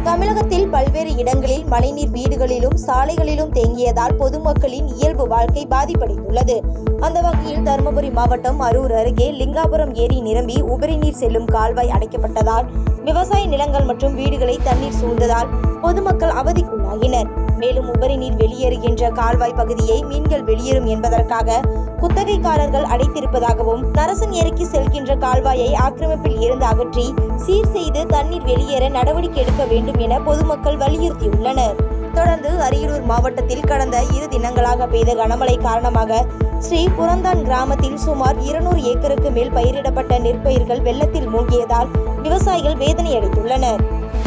தமிழகத்தில் பல்வேறு இடங்களில் மழைநீர் வீடுகளிலும் சாலைகளிலும் தேங்கியதால் பொதுமக்களின் இயல்பு வாழ்க்கை பாதிப்படைந்துள்ளது. அந்த வகையில் தருமபுரி மாவட்டம் அரூர் அருகே லிங்காபுரம் ஏரி நிரம்பி உபரி நீர் செல்லும் கால்வாய் அடைக்கப்பட்டதால் விவசாய நிலங்கள் மற்றும் வீடுகளை தண்ணீர் சூழ்ந்ததால் பொதுமக்கள் அவதிக்குள்ளாகினர். மேலும் உபரி நீர் வெளியேறுகின்ற கால்வாய் பகுதியை மீன்கள் வெளியேறும் என்பதற்காக குத்தகைக்காரர்கள் அடைத்திருப்பதாகவும் நரசன் ஏரிக்கு செல்கின்ற கால்வாயை ஆக்கிரமிப்பில் இருந்து அகற்றி சீர் செய்து தண்ணீர் வெளியேற நடவடிக்கை எடுக்க வேண்டும் என பொதுமக்கள் வலியுறுத்தியுள்ளனர். தொடர்ந்து அரியலூர் மாவட்டத்தில் கடந்த 2 தினங்களாக பெய்த கனமழை காரணமாக ஸ்ரீ புரந்தான் கிராமத்தில் சுமார் 200 ஏக்கருக்கு மேல் பயிரிடப்பட்ட நெற்பயிர்கள் வெள்ளத்தில் மூழ்கியதால் விவசாயிகள் வேதனையடைந்துள்ளனர்.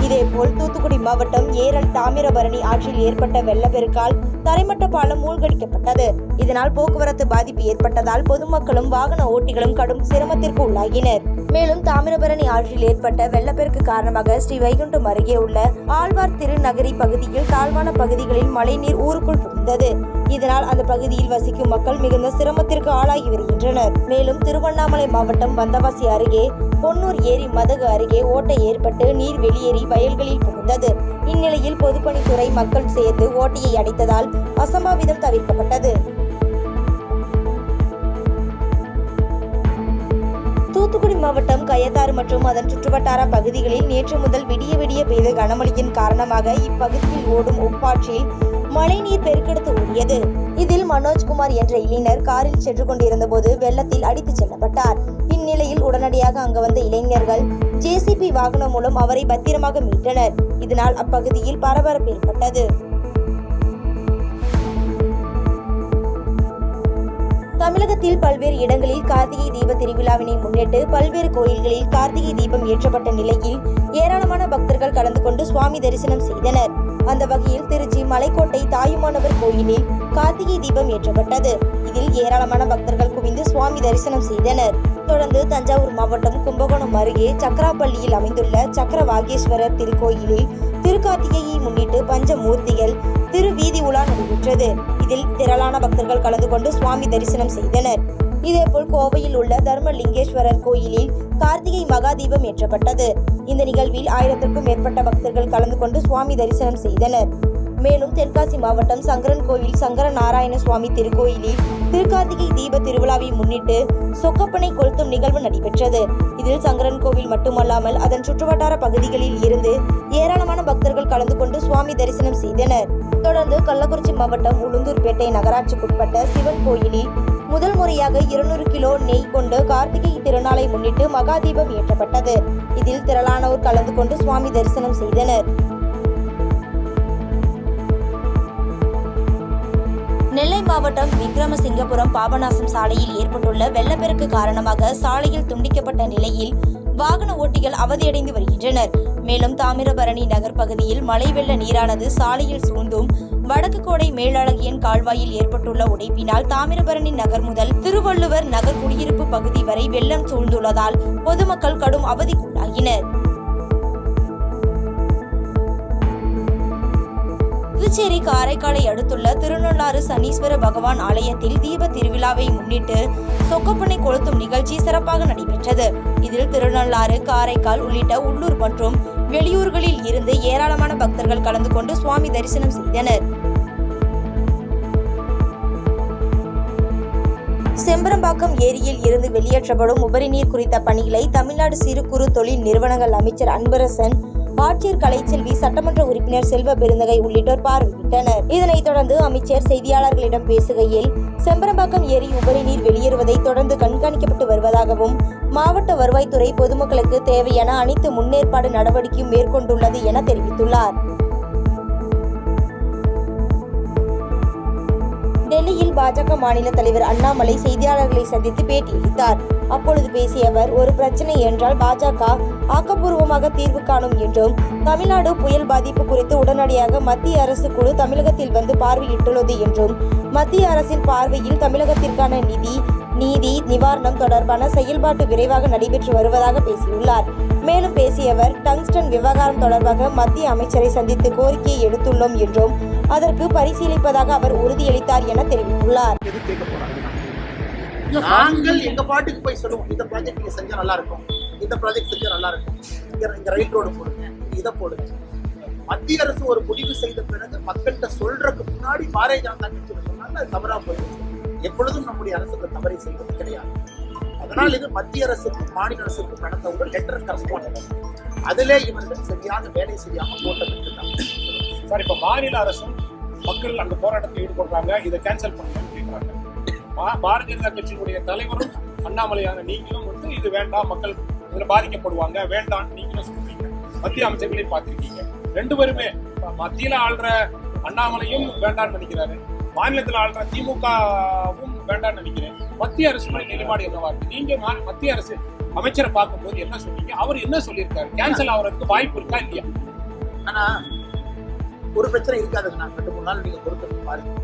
இதேபோல் தூத்துக்குடி மாவட்டம் ஏரல் தாமிரபரணி ஆற்றில் ஏற்பட்ட வெள்ளப்பெருக்கால் தரைமட்ட பாலம் மூழ்கடிக்கப்பட்டது. இதனால் போக்குவரத்து பாதிப்பு ஏற்பட்டதால் பொதுமக்களும் வாகன ஓட்டிகளும் கடும் சிரமத்திற்கு உள்ளாகினர். மேலும் தாமிரபரணி ஆற்றில் ஏற்பட்ட வெள்ளப்பெருக்கு காரணமாக ஸ்ரீ வைகுண்டம் அருகே உள்ள ஆழ்வார் திருநகரி பகுதியில் தாழ்வான பகுதிகளில் மழைநீர் ஊருக்குள் புகுந்தது. இதனால் அந்த பகுதியில் வசிக்கும் மக்கள் மிகுந்த சிரமத்திற்கு ஆளாகி வருகின்றனர். மேலும் திருவண்ணாமலை மாவட்டம் வந்தவாசி அருகே பொன்னூர் ஏரி மதகு அருகே ஓட்டை ஏற்பட்டு நீர் வெளியேறி வயல்களில் புகுந்தது. இந்நிலையில் பொதுப்பணித்துறை மக்கள் சேர்ந்து ஓட்டையை அடைத்ததால் அசம்பாவிதம் தவிர்க்கப்பட்டது. தூத்துக்குடி மாவட்டம் கயத்தாறு மற்றும் அதன் சுற்றுவட்டார பகுதிகளில் நேற்று முதல் விடிய பெய்த கனமழையின் காரணமாக இப்பகுதியில் ஓடும் உப்பாற்றில் மழைநீர் பெருக்கெடுத்து ஓடியது. இதில் மனோஜ்குமார் என்ற இளைஞர் காரில் சென்று கொண்டிருந்த போது வெள்ளத்தில் அடித்துச் செல்லப்பட்டார். இந்நிலையில் உடனடியாக அங்கு வந்த இளைஞர்கள் JCB வாகனம் மூலம் அவரை பத்திரமாக மீட்டனர். இதனால் அப்பகுதியில் பரபரப்பு ஏற்பட்டது. தமிழகத்தில் பல்வேறு இடங்களில் கார்த்திகை தீப திருவிழாவினை முன்னிட்டு பல்வேறு கோயில்களில் கார்த்திகை தீபம் ஏற்றப்பட்ட நிலையில் ஏராளமான பக்தர்கள் கலந்து கொண்டு சுவாமி தரிசனம் செய்தனர். அந்த வகையில் திருச்சி மலைக்கோட்டை தாயுமானவர் கோயிலில் கார்த்திகை தீபம் ஏற்றப்பட்டது. இதில் ஏராளமான பக்தர்கள் குவிந்து சுவாமி தரிசனம் செய்தனர். தொடர்ந்து தஞ்சாவூர் மாவட்டம் கும்பகோணம் அருகே சக்கராப்பள்ளியில் அமைந்துள்ள சக்கரவாகேஸ்வரர் திருக்கோயிலில் திருக்கார்த்திகையை முன்னிட்டு பஞ்சமூர்த்திகள் திருவீதி உலா நடைபெற்றது. இதில் திரளான பக்தர்கள் கலந்து கொண்டு சுவாமி தரிசனம் செய்தனர். இதேபோல் கோவையில் உள்ள தர்மலிங்கேஸ்வரர் கோயிலில் கார்த்திகை மகா தீபம் ஏற்றப்பட்டது. இந்த நிகழ்வில் 1000க்கும் மேற்பட்ட பக்தர்கள் கலந்து கொண்டு சுவாமி தரிசனம் செய்தனர். மேலும் தென்காசி மாவட்டம் சங்கரன் கோவில் சங்கர நாராயண சுவாமி திருக்கோயிலில் திருக்கார்த்திகை தீப திருவிழாவை முன்னிட்டு சொக்கப்பனை கொளுத்தும் நிகழ்வு நடைபெற்றது. இதில் சங்கரன் கோவில் மட்டுமல்லாமல் அதன் சுற்றுவட்டார பகுதிகளில் இருந்து ஏராளமான பக்தர்கள் கலந்து கொண்டு சுவாமி தரிசனம் செய்தனர். தொடர்ந்து கள்ளக்குறிச்சி மாவட்டம் உளுந்தூர்பேட்டை நகராட்சிக்குட்பட்ட சிவன் கோயிலில் முதல் முறையாக 200 கிலோ நெய் கொண்டு கார்த்திகை திருநாளை முன்னிட்டு மகா தீபம் ஏற்றப்பட்டது. இதில் திரளானோர் கலந்து கொண்டு சுவாமி தரிசனம் செய்தனர். நெல்லை மாவட்டம் விக்ரமசிங்கபுரம் பாபநாசம் சாலையில் ஏற்பட்டுள்ள வெள்ளப்பெருக்கு காரணமாக சாலையில் துண்டிக்கப்பட்ட நிலையில் வாகன ஓட்டிகள் அவதியடைந்து வருகின்றனர். மேலும் தாமிரபரணி நகர் பகுதியில் மழை வெள்ள நீரானது சாலையில் சூழ்ந்தும் வடக்கு கோடை மேலழகியன் கால்வாயில் ஏற்பட்டுள்ள உடைப்பினால் தாமிரபரணி நகர் முதல் திருவள்ளுவர் நகர் குடியிருப்பு பகுதி வரை வெள்ளம் சூழ்ந்துள்ளதால் பொதுமக்கள் கடும் அவதிக்குள்ளாகினர். புதுச்சேரி காரைக்காலை அடுத்துள்ள திருநள்ளாறு சனீஸ்வர பகவான் ஆலயத்தில் தீப திருவிழாவை முன்னிட்டு சொக்கப்பனை கொளுத்தும் நிகழ்ச்சி சிறப்பாக நடைபெற்றது. இதில் திருநள்ளாறு, காரைக்கால் உள்ளிட்ட உள்ளூர் மற்றும் வெளியூர்களில் இருந்து ஏராளமான பக்தர்கள் கலந்து கொண்டு சுவாமி தரிசனம் செய்தனர். செம்பரம்பாக்கம் ஏரியில் இருந்து வெளியேற்றப்படும் உபரிநீர் குறித்த பணிகளை தமிழ்நாடு சிறு குறு தொழில் நிறுவனங்கள் அமைச்சர் அன்பரசன், ஆட்சியர் கலைச்செல்வி, சட்டமன்ற உறுப்பினர் செல்வ பெருந்தகை உள்ளிட்டோர் பார்வையிட்டனர். இதனைத் தொடர்ந்து அமைச்சர் செய்தியாளர்களிடம் பேசுகையில், செம்பரம்பாக்கம் ஏரி உபரி நீர் வெளியேறுவதை தொடர்ந்து கண்காணிக்கப்பட்டு வருவதாகவும் மாவட்ட வருவாய்த்துறை பொதுமக்களுக்கு தேவையான அனைத்து முன்னேற்பாடு நடவடிக்கையும் மேற்கொண்டுள்ளது என தெரிவித்துள்ளார். டெல்லியில் பாஜக மாநில தலைவர் அண்ணாமலை செய்தியாளர்களை சந்தித்து பேட்டியளித்தார். அப்பொழுது பேசிய அவர், ஒரு பிரச்சனை என்றால் பாஜக ஆக்கப்பூர்வமாக தீர்வு காணும் என்றும், தமிழ்நாடு புயல் பாதிப்பு குறித்து உடனடியாக மத்திய அரசு குழு தமிழகத்தில் வந்து பார்வையிட்டுள்ளது என்றும், மத்திய அரசின் பார்வையில் தமிழகத்திற்கான நீதி நிவாரணம் தொடர்பான செயல்பாட்டு விரைவாக நடைபெற்று வருவதாக பேசியுள்ளார். மேலும் பேசிய அவர், டங்ஸ்டன் விவகாரம் தொடர்பாக மத்திய அமைச்சரை சந்தித்து கோரிக்கையை எடுத்துள்ளோம் என்றும் அதற்கு பரிசீலிப்பதாக அவர் உறுதியளித்தார் என தெரிவித்துள்ளார். நாங்கள் எங்க பாட்டுக்கு போய் சொல்லுவோம், இந்த ப்ராஜெக்ட் நீங்க செஞ்சா நல்லா இருக்கும், இந்த ப்ராஜெக்ட் செஞ்சா நல்லா இருக்கும், இங்க ரயில் ரோடு போடுங்க, இதை போடுங்க. மத்திய அரசு ஒரு முடிவு செய்த பிறகு மக்கள்கிட்ட சொல்றதுக்கு முன்னாடி பாரதிய ஜனதா கட்சியில சொன்னாங்க அது தவறா போயிடுச்சு. எப்பொழுதும் நம்முடைய அரசு இந்த தவறை செய்வது கிடையாது. அதனால் இது மத்திய அரசுக்கும் மாநில அரசுக்கும் நடந்த ஒரு லெட்டர் கரஸ்பாண்டன்ஸ். அதிலே இவர்கள் சரியான வேலை செய்யாம போட்டப்பட்டிருக்காங்க. சார், இப்ப மாநில அரசும் மக்கள் அந்த போராட்டத்தில் ஈடுபடுறாங்க, இதை கேன்சல் பண்ணணும்னு கேட்கிறாங்க. பாரதிய ஜனதா கட்சியினுடைய தலைவரும் அண்ணாமலையான நீங்களும் இது வேண்டாம், மக்கள் இதுல பாதிக்கப்படுவாங்க, வேண்டாம் நீங்களும் சொல்றீங்க. மத்திய அமைச்சர்களையும் பார்த்திருக்கீங்க. ரெண்டு பேருமே மத்தியில ஆள்ற அண்ணாமலையும் வேண்டாம்னு நினைக்கிறாரு, மாநிலத்தில் ஆள்ற திமுகவும் வேண்டாம்னு நினைக்கிறேன். மத்திய அரசுடைய நிலைப்பாடு என்னவா இருக்கு? நீங்க மத்திய அரசு அமைச்சரை பார்க்கும்போது என்ன சொன்னீங்க? அவர் என்ன சொல்லியிருக்காரு? கேன்சல் ஆகிறதுக்கு வாய்ப்பு இருக்கா இல்லையா? ஆனா ஒரு பிரச்சனை இருக்காதுங்க. நான் 2-3 நாள் நீங்க பொறுத்து பாருங்க.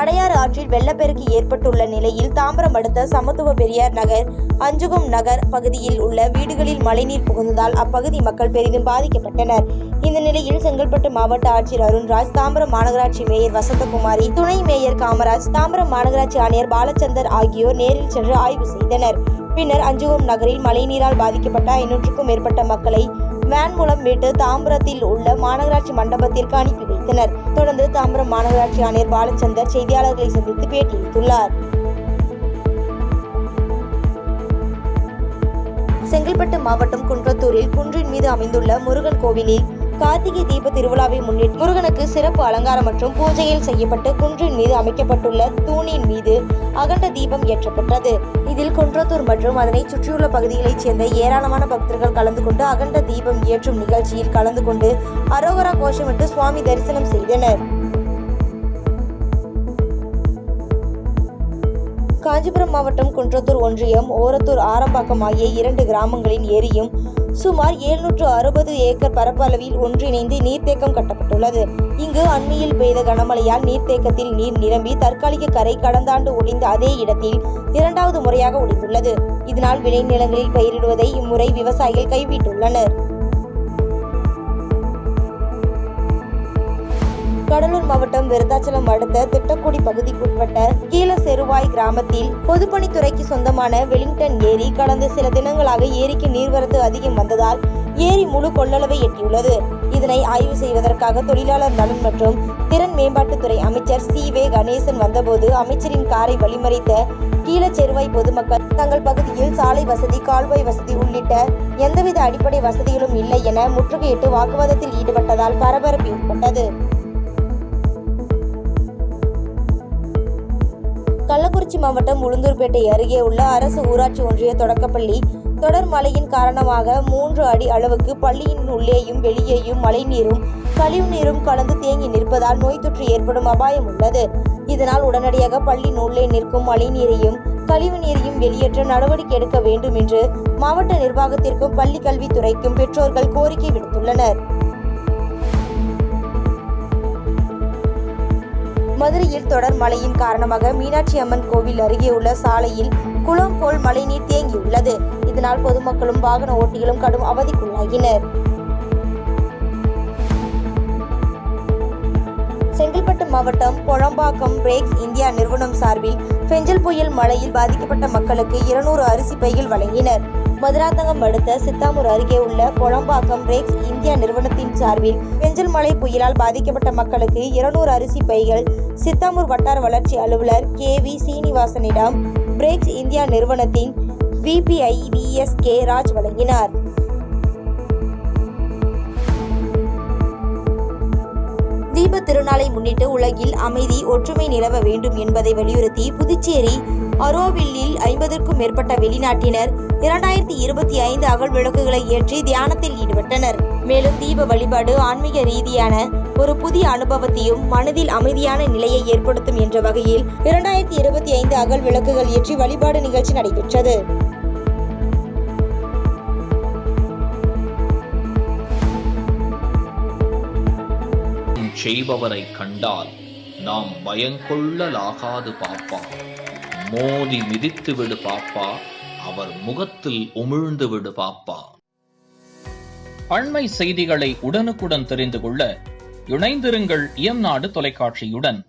அடையாறு ஆற்றில் வெள்ளப்பெருக்கு ஏற்பட்டுள்ள நிலையில் தாம்பரம் அடுத்த சமத்துவ பெரியார் நகர், அஞ்சுகம் நகர் பகுதியில் உள்ள வீடுகளில் மழைநீர் புகுந்ததால் அப்பகுதி மக்கள் பெரிதும் பாதிக்கப்பட்டனர். இந்த நிலையில் செங்கல்பட்டு மாவட்ட ஆட்சியர் அருண்ராஜ், தாம்பரம் மாநகராட்சி மேயர் வசந்தகுமாரி, துணை மேயர் காமராஜ், தாம்பரம் மாநகராட்சி ஆணையர் பாலச்சந்தர் ஆகியோர் நேரில் சென்று ஆய்வு செய்தனர். பின்னர் அஞ்சுகம் நகரில் மழைநீரால் பாதிக்கப்பட்ட 500க்கும் மேற்பட்ட மக்களை வேன் மூலம் மீட்டு தாம்பரத்தில் உள்ள மாநகராட்சி மண்டபத்திற்கு அனுப்பி வைத்தனர். தொடர்ந்து தாம்பரம் மாநகராட்சி ஆணையர் பாலச்சந்தர் செய்தியாளர்களை சந்தித்து பேட்டியளித்துள்ளார். செங்கல்பட்டு மாவட்டம் குன்றத்தூரில் குன்றின் மீது அமைந்துள்ள முருகன் கோவிலில் கார்த்திகை தீப திருவிழாவை முன்னிட்டு முருகனுக்கு சிறப்பு அலங்காரம் மற்றும் பூஜைகள் செய்யப்பட்டு குன்றின் மீது அமைக்கப்பட்டுள்ள தூணின் மீது அகண்ட தீபம் ஏற்றப்பட்டது. இதில் குன்றத்தூர் மற்றும் அதனை சுற்றியுள்ள பகுதிகளைச் சேர்ந்த ஏராளமான பக்தர்கள் கலந்து கொண்டு அகண்ட தீபம் ஏற்றும் நிகழ்ச்சியில் கலந்து கொண்டு அரோகரா கோஷமிட்டு சுவாமி தரிசனம் செய்தனர். காஞ்சிபுரம் மாவட்டம் குன்றத்தூர் ஒன்றியம் ஓரத்தூர் ஆரம்பாக்கம் ஆகிய 2 கிராமங்களின் ஏரியும் சுமார் 760 ஏக்கர் பரப்பளவில் ஒன்றிணைந்து நீர்த்தேக்கம் கட்டப்பட்டுள்ளது. இங்கு அண்மையில் பெய்த கனமழையால் நீர்த்தேக்கத்தில் நீர் நிரம்பி தற்காலிக கரை கடந்த ஆண்டு ஒடிந்த அதே இடத்தில் 2வது முறையாக ஒடிந்துள்ளது. இதனால் விளைநிலங்களில் பயிரிடுவதை இம்முறை விவசாயிகள் கைவிட்டுள்ளனர். கடலூர் மாவட்டம் விருத்தாச்சலம் அடுத்த திட்டக்குடி பகுதிக்குட்பட்ட கீழசெருவாய் கிராமத்தில் பொதுப்பணித்துறைக்கு சொந்தமான வெலிங்டன் ஏரி கடந்த சில தினங்களாக ஏரிக்கு நீர்வரத்து அதிகம் வந்ததால் ஏரி முழு கொள்ளளவை எட்டியுள்ளது. இதனை ஆய்வு செய்வதற்காக தொழிலாளர் நலன் மற்றும் திறன் மேம்பாட்டுத்துறை அமைச்சர் சி.வே. கணேசன் வந்தபோது அமைச்சரின் காரை வழிமறித்த கீழச்செருவாய் பொதுமக்கள் தங்கள் பகுதியில் சாலை வசதி, கால்வாய் வசதி உள்ளிட்ட எந்தவித அடிப்படை வசதிகளும் இல்லை என முற்றுகையிட்டு வாக்குவாதத்தில் ஈடுபட்டதால் பரபரப்பு ஏற்பட்டது. கள்ளக்குறிச்சி மாவட்டம் உளுந்தூர்பேட்டை அருகே உள்ள அரசு ஊராட்சி ஒன்றிய தொடக்கப்பள்ளி தொடர் மழையின் காரணமாக 3 அடி அளவுக்கு பள்ளியின் உள்ளேயும் வெளியேயும் மழைநீரும் கழிவு நீரும் கலந்து தேங்கி நிற்பதால் நோய் தொற்று ஏற்படும் அபாயம் உள்ளது. இதனால் உடனடியாக பள்ளியின் உள்ளே நிற்கும் மழைநீரையும் கழிவு நீரையும் வெளியேற்ற நடவடிக்கை எடுக்க வேண்டும் என்று மாவட்ட நிர்வாகத்திற்கும் பள்ளி கல்வித்துறைக்கும் பெற்றோர்கள் கோரிக்கை விடுத்துள்ளனர். மதுரையில் தொடர் மழையின் காரணமாக மீனாட்சி அம்மன் கோவில் அருகே உள்ள சாலையில் குளம் போல் மழைநீர் தேங்கியுள்ளது. இதனால் பொதுமக்களும் வாகன ஓட்டிகளும் கடும் அவதிக்குள்ளாகினர். செங்கல்பட்டு மாவட்டம் பொழம்பாக்கம் பிரேக்ஸ் இந்தியா நிறுவனம் சார்பில் பெஞ்சல் புயல் மழையில் பாதிக்கப்பட்ட மக்களுக்கு 200 அரிசி பைகள் வழங்கினர். மதுராந்தகம் அடுத்த சித்தாமூர் அருகே உள்ள பொழம்பாக்கம் பிரேக்ஸ் இந்தியா நிறுவனத்தின் சார்பில் பெஞ்சல் மழை புயலால் பாதிக்கப்பட்ட மக்களுக்கு 200 அரிசி பைகள் சித்தாமூர் வட்டார வளர்ச்சி அலுவலர் கே.வி. சீனிவாசனிடம் பிரேக்ஸ் இந்தியா நிறுவனத்தின் VPIVSK ராஜ் வழங்கினார். தீப திருநாளை முன்னிட்டு உலகில் அமைதி, ஒற்றுமை நிலவ வேண்டும் என்பதை வலியுறுத்தி புதுச்சேரி அரோவில்லில் 50க்கும் மேற்பட்ட வெளிநாட்டினர் 2025 அகல் விளக்குகளை ஏற்றி தியானத்தில் ஈடுபட்டனர். மேலும் தீப வழிபாடு ஆன்மீக ரீதியான ஒரு புதிய அனுபவத்தையும் மனதில் அமைதியான நிலையை ஏற்படுத்தும் என்ற வகையில் 2025 அகல் விளக்குகள் ஏற்றி வழிபாடு நிகழ்ச்சி நடைபெற்றது. செய்பவரை கண்டால் நாம் பயங்கொள்ளலாகாது பாப்பா, மோதி மிதித்து விடு பாப்பா, அவர் முகத்தில் உமிழ்ந்து விடு பாப்பா. அண்மை செய்திகளை உடனுக்குடன் தெரிந்து கொள்ள இணைந்திருங்கள் இயம்நாடு தொலைக்காட்சியுடன்.